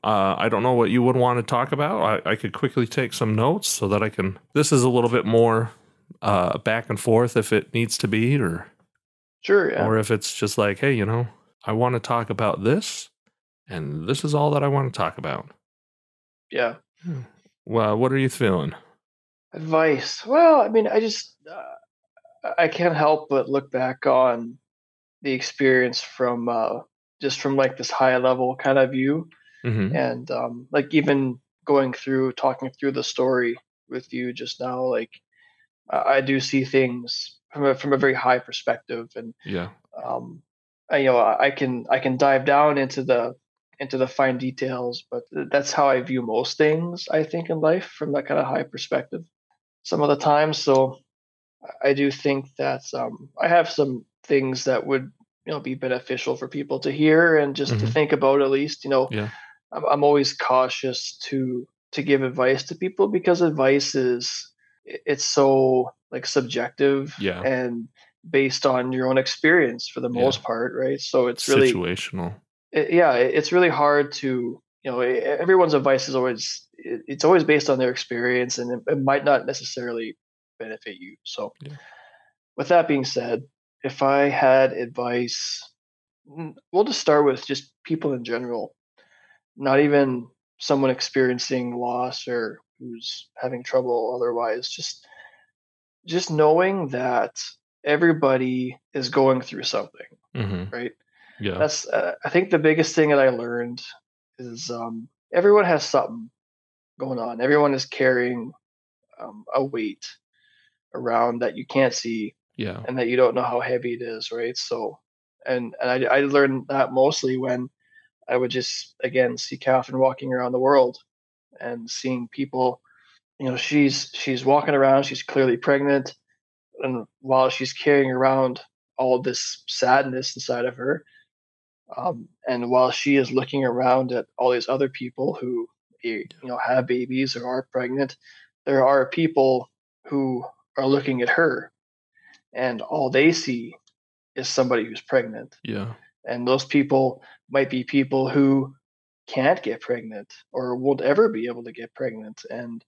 I don't know what you would want to talk about. I could quickly take some notes so that I can. This is a little bit more back and forth if it needs to be, Sure, yeah. or if it's just like, hey, I want to talk about this, and this is all that I want to talk about. Yeah. Well, what are you feeling? Advice. Well, I mean, I can't help but look back on the experience from just from like this high level kind of view, Mm-hmm. and like even going through talking through the story with you just now, like I do see things from a very high perspective, and Yeah. um, I can dive down into the fine details, but that's how I view most things. I think in life from that kind of high perspective. Some of the time, so I do think that I have some things that would be beneficial for people to hear and just to Mm-hmm. think about at least. Yeah. I'm always cautious to give advice to people because advice is it's so like subjective Yeah. and based on your own experience for the Yeah. most part, right? So it's really Situational. it's really hard to everyone's advice is always it's always based on their experience and it might not necessarily benefit you. So Yeah. with that being said, if I had advice, we'll just start with just people in general, not even someone experiencing loss or who's having trouble otherwise. Just knowing that everybody is going through something, Mm-hmm. right? Yeah. That's I think the biggest thing that I learned is everyone has something going on. Everyone is carrying a weight around that you can't see Yeah. and that you don't know how heavy it is, right? So, and I learned that mostly when I would just again see Catherine walking around the world and seeing people. She's walking around. She's clearly pregnant, and while she's carrying around all this sadness inside of her, and while she is looking around at all these other people who have babies or are pregnant, there are people who are looking at her, and all they see is somebody who's pregnant. Yeah. And those people might be people who can't get pregnant or won't ever be able to get pregnant. And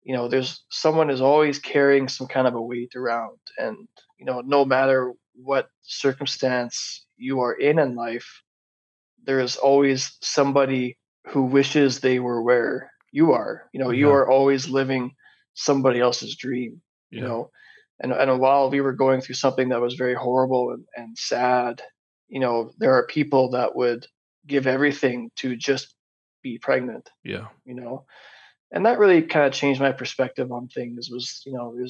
there's someone is always carrying some kind of a weight around, and no matter what circumstance you are in life, there is always somebody who wishes they were where you are. You Yeah. are always living somebody else's dream. you Yeah. know and while we were going through something that was very horrible and sad, there are people that would give everything to just be pregnant. Yeah. you know and that really kind of changed my perspective on things. Was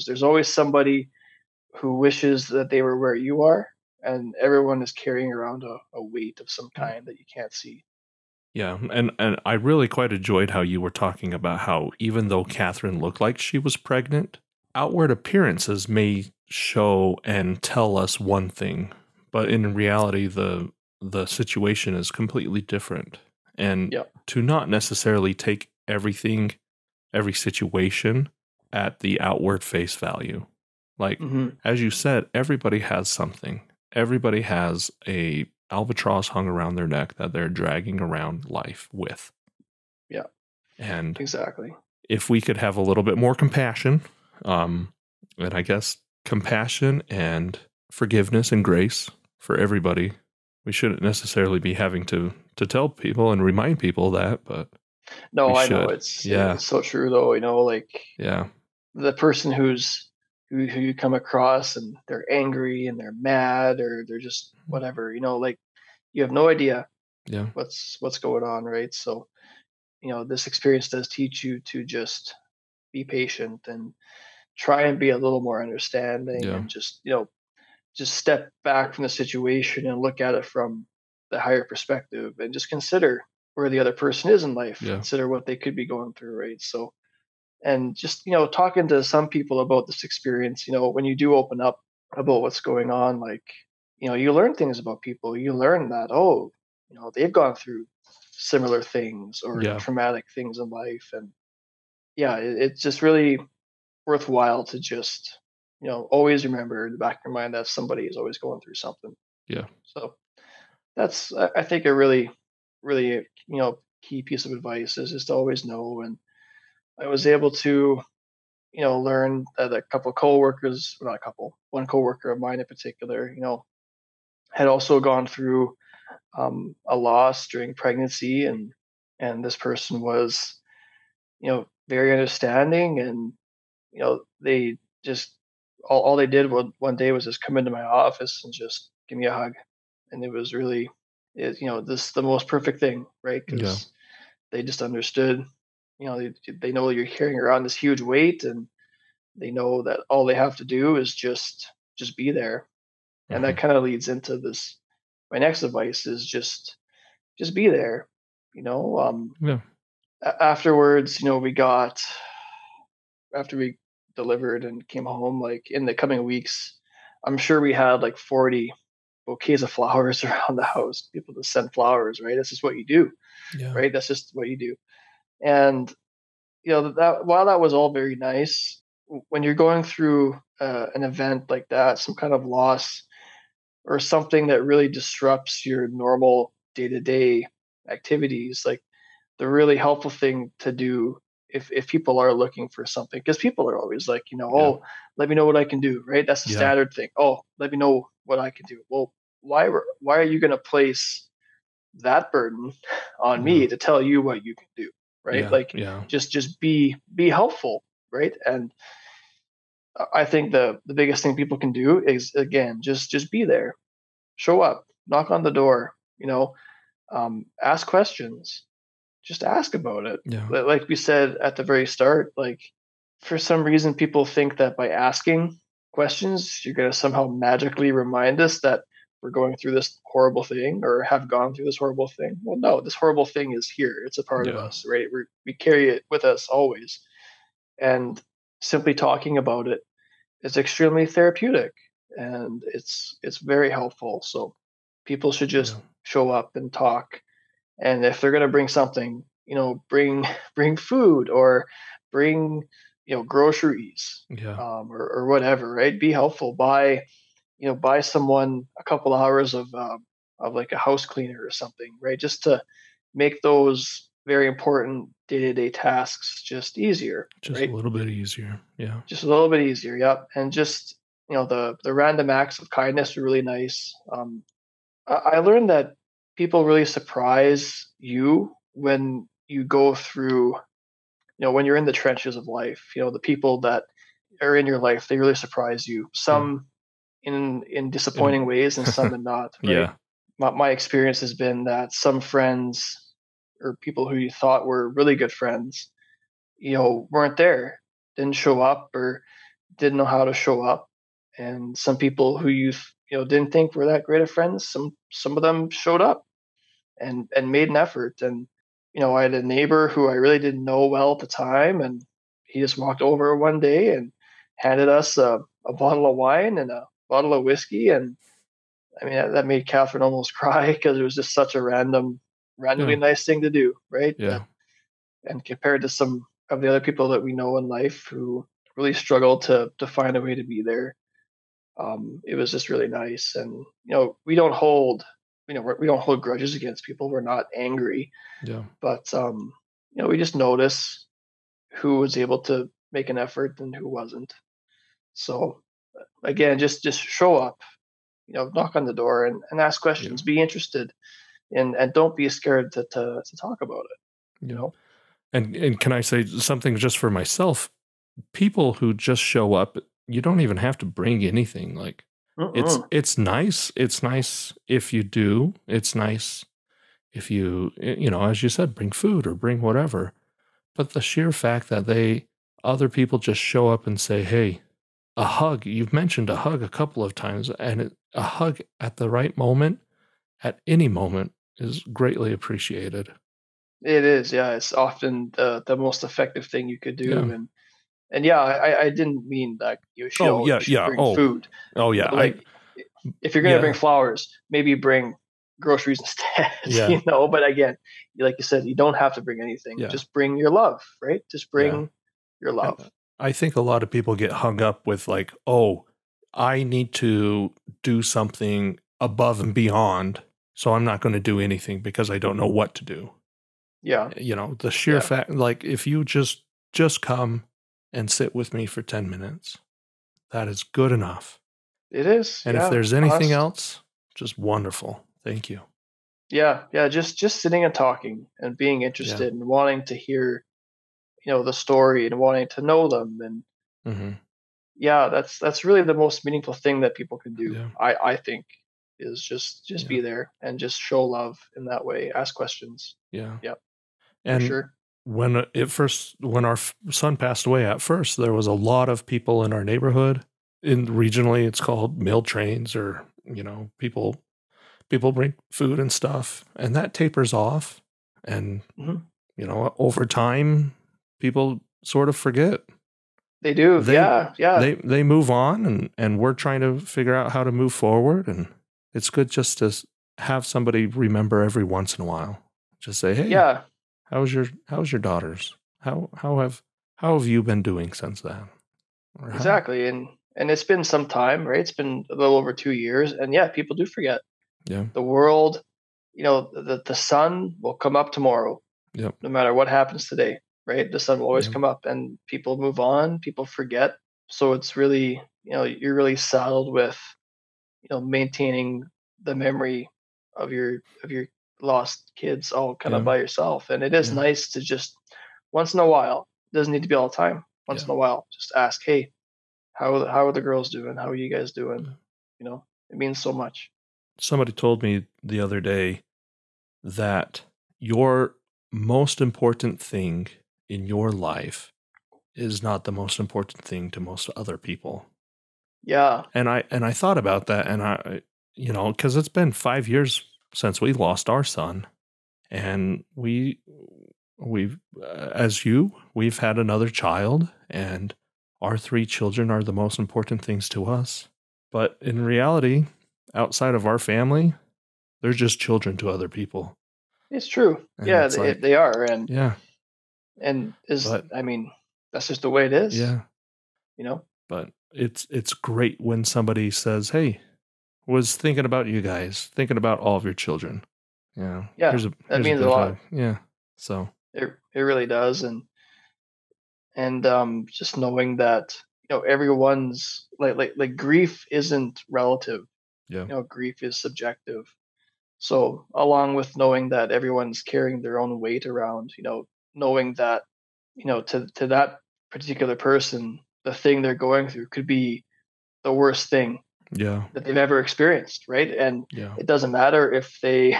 there's always somebody who wishes that they were where you are, and everyone is carrying around a weight of some Yeah. kind that you can't see. Yeah, and I really quite enjoyed how you were talking about how even though Catherine looked like she was pregnant, outward appearances may show and tell us one thing, but in reality the situation is completely different. And Yeah. to not necessarily take every situation at the outward face value. Like Hmm. as you said, everybody has something. Everybody has a albatross hung around their neck that they're dragging around life with. Yeah. And Exactly. if we could have a little bit more compassion, and I guess compassion and forgiveness and grace for everybody, we shouldn't necessarily be having to tell people and remind people that, but we No, I know should. it's Yeah. it's so true though. Like Yeah. the person who you come across and they're angry and they're mad or they're just whatever. Like you have no idea Yeah. what's going on, right? So this experience does teach you to just be patient and try and be a little more understanding Yeah. and just step back from the situation and look at it from the higher perspective and just consider where the other person is in life, Yeah. consider what they could be going through, right? So, and just talking to some people about this experience, when you do open up about what's going on, like you learn things about people. You learn that, oh, they've gone through similar things or Yeah. traumatic things in life. And yeah, it's just really worthwhile to just always remember in the back of your mind that somebody is always going through something. Yeah. So that's I think a really really key piece of advice is just to always know. And I was able to, learn that a couple of coworkers, well, not a couple, one coworker of mine in particular, had also gone through a loss during pregnancy, and this person was, very understanding, and they just all they did one day was just come into my office and just give me a hug, and it was really, this the most perfect thing, right? Yeah. Because they just understood, they know you're carrying around this huge weight, and they know that all they have to do is just be there, and Hmm. that kind of leads into this. My next advice is just be there. You know, Yeah. Afterwards, we got after we delivered and came home, like in the coming weeks, I'm sure we had like 40 bouquets of flowers around the house. People to send flowers, right? That's just what you do, Yeah. right? That's just what you do. And that while that was all very nice, when you're going through an event like that, some kind of loss or something that really disrupts your normal day to day activities, like the really helpful thing to do if people are looking for something, because people are always like, Yeah. oh, let me know what I can do, right? That's the Yeah. standard thing. Oh, let me know what I can do. Well, why are you going to place that burden on Yeah. me to tell you what you can do, right? Yeah. Like Yeah. just be helpful, right? And I think the biggest thing people can do is, again, just be there, show up, knock on the door, ask questions, just ask about it. Yeah. Like we said at the very start, like for some reason people think that by asking questions, you're going to somehow magically remind us that we're going through this horrible thing or have gone through this horrible thing. Well, no, this horrible thing is here. It's a part of Yeah. us, right? We carry it with us always. And simply talking about it is extremely therapeutic, and it's very helpful. So people should Yeah. just show up and talk, and if they're going to bring something, bring bring food, or bring groceries, Yeah. or whatever, right? Be helpful. Buy someone a couple hours of like a house cleaner or something, right? Just to make those very important day-to-day tasks just easier, Just a right? little bit easier. Yeah. Just a little bit easier. Yep. And just, the random acts of kindness are really nice. I learned that people really surprise you when you go through, when you're in the trenches of life. The people that are in your life, they really surprise you. Yeah. Some in And disappointing ways, and some in not. Right. yeah. My experience has been that some friends or people who you thought were really good friends, weren't there, didn't show up, or didn't know how to show up. And some people who didn't think were that great of friends, some of them showed up and made an effort. And I had a neighbor who I really didn't know well at the time, and he just walked over one day and handed us a bottle of wine and a bottle of whiskey. And I mean, that made Catherine almost cry, because it was just such a randomly Yeah. nice thing to do, right? Yeah. And compared to some of the other people that we know in life who really struggle to find a way to be there, it was just really nice. And we don't hold grudges against people. We're not angry, Yeah. but we just notice who was able to make an effort and who wasn't. So again, just show up, knock on the door, and ask Yeah. questions. Be interested, and don't be scared to talk about it. You Yeah. know. And can I say something just for myself? People who just show up, you don't even have to bring anything. Like Mm-mm. it's nice. It's nice if you do. It's nice if you as you said, bring food or bring whatever. But the sheer fact that other people just show up and say, "Hey, a hug." You've mentioned a hug a couple of times, and a hug at the right moment, at any moment, is greatly appreciated. It is, yeah. It's often the most effective thing you could do. Yeah. And yeah, I didn't mean that Oh you yeah, should yeah. bring food, Oh yeah. but like if you're gonna bring Yeah, flowers, maybe bring groceries instead. yeah, But again, like you said, you don't have to bring anything. yeah. Just bring your love, right? Just Yeah. bring your And love. I think a lot of people get hung up with like, oh, I need to do something above and beyond, so I'm not going to do anything because I don't know what to do. Yeah. The sheer Yeah. fact, like if you just come and sit with me for 10 minutes, that is good enough. It is. And if Yeah. there's anything Honest. else, just wonderful. Thank you. Yeah. Yeah. Just sitting and talking and being Yeah. interested and wanting to hear, the story and wanting to know them. And Mhm. yeah, that's really the most meaningful thing that people can do. Yeah. I think is just Yeah. be there and just show love in that way. Ask questions. Yeah. Yep, for And sure. when our son passed away, at first there was a lot of people in our neighborhood. In regionally, it's called meal trains, or people bring food and stuff, and that tapers off. And Hmm. over time, people sort of forget. They do. They Yeah. Yeah. they move on, and we're trying to figure out how to move forward. And it's good just to have somebody remember every once in a while. Just say, hey, Yeah. how's your daughters? How have you been doing since then? Or how? Exactly. And it's been some time, right? It's been a little over 2 years, and yeah, people do forget. Yeah. The world, the sun will come up tomorrow, Yep. no matter what happens today, right? The sun will always Yep. come up, and people move on, people forget. So it's really, you're really saddled with, maintaining the memory of your lost kids all kind of Yeah. by yourself. And it is Yeah. nice to just once in a while, it doesn't need to be all the time. Once Yeah. in a while, just ask, hey, how are the girls doing? How are you guys doing? Yeah. It means so much. Somebody told me the other day that your most important thing in your life is not the most important thing to most other people. Yeah. And I thought about that, and because it's been 5 years since we lost our son, and we've had another child, and our three children are the most important things to us. But in reality, outside of our family, they're just children to other people. It's true. And Yeah, it's they, like, they are. and yeah, and is but I mean, that's just the way it is, yeah, you know. but it's great when somebody says, "Hey, was thinking about you guys, thinking about all of your children. Yeah, Yeah, that here's a means a good lot. hug." Yeah. So, It really does. And just knowing that, everyone's like grief isn't relative. yeah. Grief is subjective. So along with knowing that everyone's carrying their own weight around, knowing that, to that particular person, the thing they're going through could be the worst thing Yeah. that they've ever experienced, right? And Yeah. it doesn't matter if they,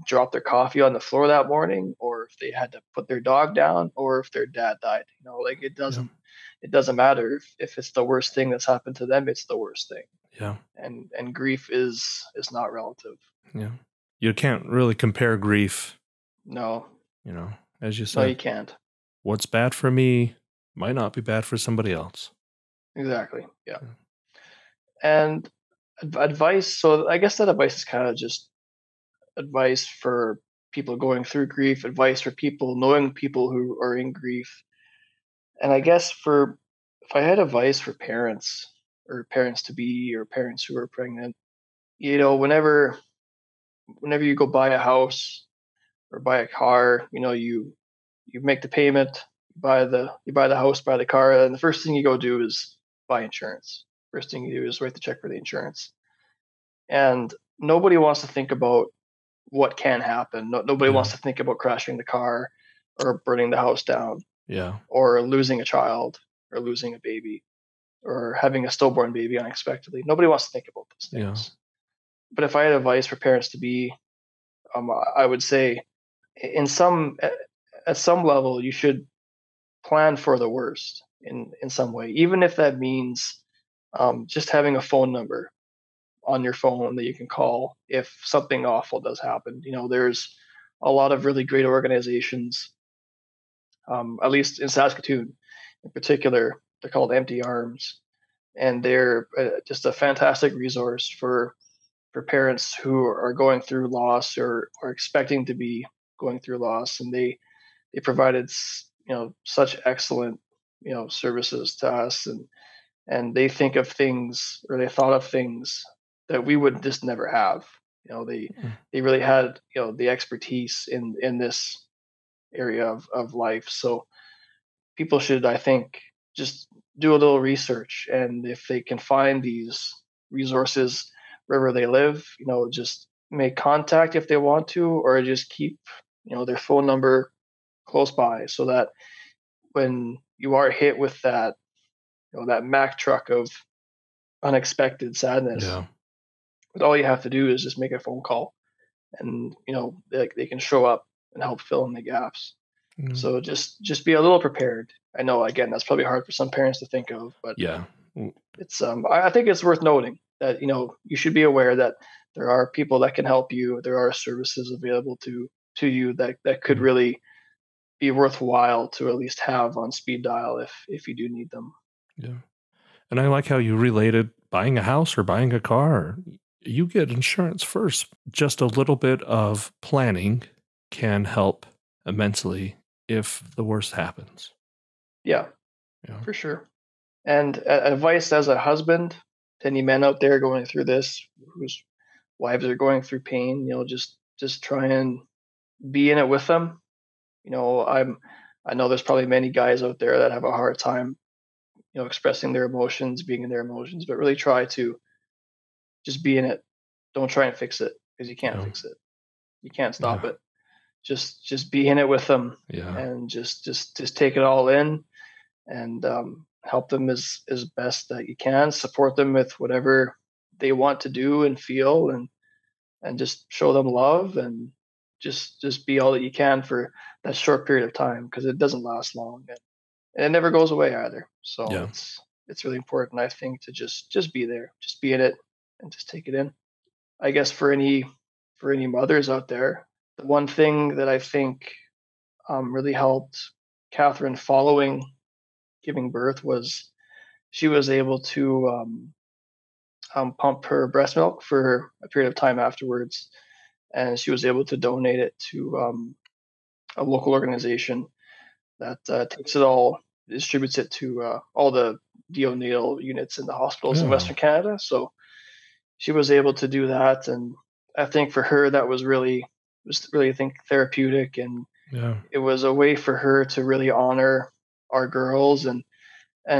dropped their coffee on the floor that morning, or if they had to put their dog down, or if their dad died. Like Yeah. it doesn't matter if it's the worst thing that's happened to them. It's the worst thing. Yeah. And grief is not relative. Yeah. You can't really compare grief, No, you know, as you no, said. you can't. What's bad for me might not be bad for somebody else. Exactly. Yeah. Yeah. And advice. So I guess that advice is kind of just advice for people going through grief, advice for people knowing people who are in grief. And I guess for if I had advice for parents or parents to be or parents who are pregnant, whenever you go buy a house or buy a car, you make the payment, you buy the house, buy the car, and the first thing you go do is buy insurance. First thing you do is write the check for the insurance. And nobody wants to think about what can happen. Nobody Yeah. wants to think about crashing the car or burning the house down Yeah. or losing a child or losing a baby or having a stillborn baby unexpectedly. Nobody wants to think about those Yeah. things. But if I had advice for parents to be, I would say, in some at some level, you should plan for the worst in some way, even if that means just having a phone number on your phone that you can call if something awful does happen. There's a lot of really great organizations, at least in Saskatoon in particular. They're called Empty Arms, and they're just a fantastic resource for parents who are going through loss or expecting to be going through loss. And they provided such excellent services to us, and they think of things, or they thought of things that we would just never have. Mm. They really had, the expertise in this area of life. So people should, I think, just do a little research, and if they can find these resources wherever they live, just make contact if they want to, or just keep, their phone number close by, so that when you are hit with that, that Mack truck of unexpected sadness, Yeah. all you have to do is just make a phone call, and they can show up and help fill in the gaps. Mm. So just be a little prepared. I know, again, that's probably hard for some parents to think of, but Yeah. Mm. it's I think it's worth noting that you should be aware that there are people that can help you. There are services available to you that could Mm. really be worthwhile to at least have on speed dial if you do need them. Yeah. And I like how you related buying a house or buying a car. You get insurance first. Just a little bit of planning can help immensely if the worst happens. Yeah, Yeah. for sure. And advice as a husband to any men out there going through this, whose wives are going through pain, just try and be in it with them. I know there's probably many guys out there that have a hard time, expressing their emotions, being in their emotions, but really try to just be in it. Don't try and fix it, because you can't Yeah. fix it. You can't stop Yeah. it. Just be in it with them, Yeah. and just take it all in, and help them as best that you can. Support them with whatever they want to do and feel, and just show them love, and just be all that you can for that short period of time, because it doesn't last long, and it never goes away either. So Yeah. it's really important, I think, to just be there, just be in it, and just take it in. I guess for any mothers out there, the one thing that I think really helped Catherine following giving birth was she was able to pump her breast milk for a period of time afterwards, and she was able to donate it to a local organization that takes it all, distributes it to all the neonatal units in the hospitals in Yeah. Western Canada. So she was able to do that, and I think for her that was really, I think, therapeutic, and Yeah. it was a way for her to really honor our girls, and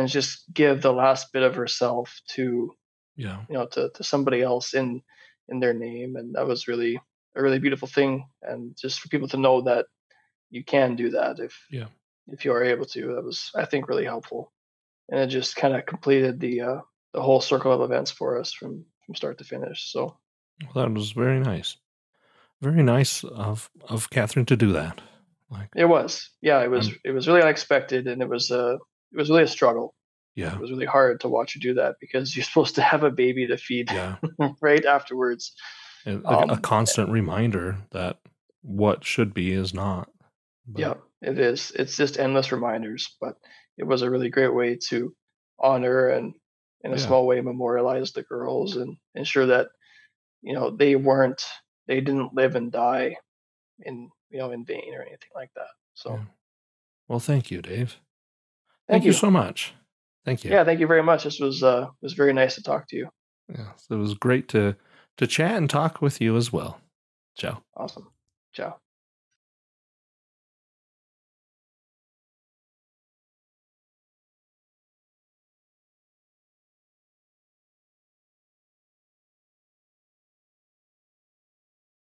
just give the last bit of herself to Yeah. to somebody else in their name. And that was really a really beautiful thing, and just for people to know that you can do that Yeah. if you are able to. That was, I think, really helpful, and it just kind of completed the whole circle of events for us from start to finish. So Well, that was very nice. Very nice of Catherine to do that. Like, it was, yeah, it was I'm it was really unexpected, and it was really a struggle. It yeah. was really hard to watch her do that, because you're supposed to have a baby to feed Yeah. right afterwards. And a Um, constant reminder that what should be is not. But yeah, it is. It's just endless reminders, but it was a really great way to honor and, in a yeah. small way, memorialize the girls, and ensure that they didn't live and die in vain or anything like that. So Yeah. Well, thank you, Dave. thank Thank you you. so much. Thank you. Yeah, thank you very much. This was very nice to talk to you. Yeah. So it was great to chat and talk with you as well. Ciao. Awesome. Ciao.